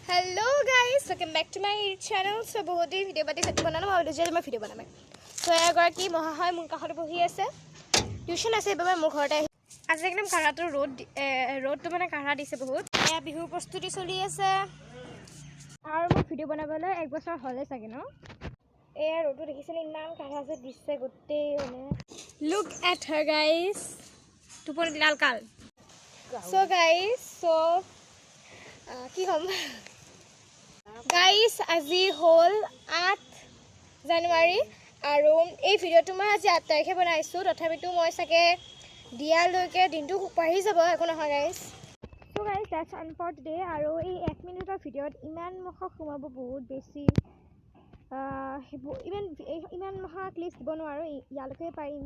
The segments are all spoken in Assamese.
Hello guys, welcome back to my channel. So बहुत ही वीडियो बातें करते बनाना मैं आज मैं वीडियो बनाना so अगर कि महाहाय मुन का हर बही আছে টিউশন আছে বাবা মোৰ ঘৰতে আজি একদম কাৰাটো ৰ'দটো মানে কাৰা দিছে বহুত এয়া বিহুৰ প্ৰস্তুতি চলি আছে আৰু মই ভিডিও বনাবলৈ এক বছৰ হ'লে চাগে ন এয়া ৰ'দটো দেখিছেনে ইমান কাৰা যে দিছে গোটেই মানে look at her guys টোপনি দিলাল কাল so guys so কি হম গাইস আজি হল 8 জানুৱাৰী আৰু এই ভিডিওটো মই আজি 8 তাৰিখে বনাইছো তথাপিতো মই সাকে দিয়ালৈকে দিনটো পাহি যাব একো নহয় guys so guys that's all for today আৰু এই 1 মিনিটৰ ভিডিওত ইমান মখ খুমাব বহুত বেছি ইমান মহা ক্লিপছ দিব নোৱাৰো ইয়ালৈকে পাৰিম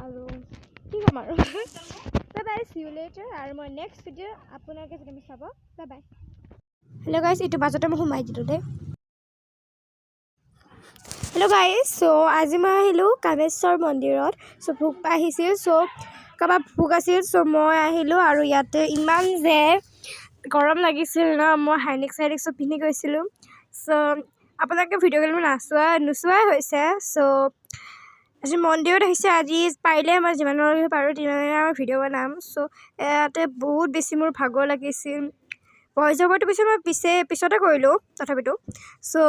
আৰু কি কম আৰু বাই বাই সি ইউ লেটাৰ আৰু মই নেক্সট ভিডিও আপোনালোকে যদি চাব bye bye Hello guys, itu bazate mo humai dilu de. Hello guys, so আজি মই আহিলো কামেশ্বৰ মন্দিৰত so ভোগ আহিছিল so কাবা ভোগ আছিল so মই আহিলো আৰু ইয়াতে ইমান যে গৰম লাগিছিল না মই হাইনেক্স so পিনি গৈছিলো so আপোনালোকে ভিডিও গেল নুচুৱাই হৈছে so আজি মন্দিৰত আহিছে আজি পাইলে মই যিমানৰ পাৰো তিমানৰ ভিডিও বনাম so ইয়াতে বহুত বেছি মোৰ ভাগৰ লাগিছিল ভইচঅভাৰটো পিছতে কৰিলো তথাপিতো সো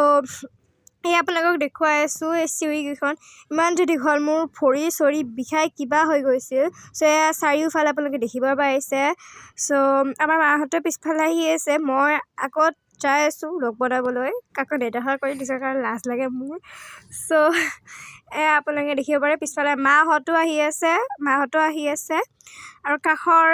এই আপোনালোকক দেখুৱাই আছো এই চিউৰি গিখন ইমান যদি ঘৰ মোৰ ফৰি সৰি বিখাই কিবা হৈ গৈছিল সো চাৰিওফালে আপোনালোকে দেখিব পাইছে সো আমাৰ মাহঁতে পিছফালে আহি আছে মই আগত যাই আছো লগ বনাবলৈ কাকো নেদেখা কৰি দিছে কাৰণ লাজ লাগে মোৰ সো আপোনালোকে দেখিব পাৰে পিছফালে মাহঁতো আহি আছে আৰু কাখৰ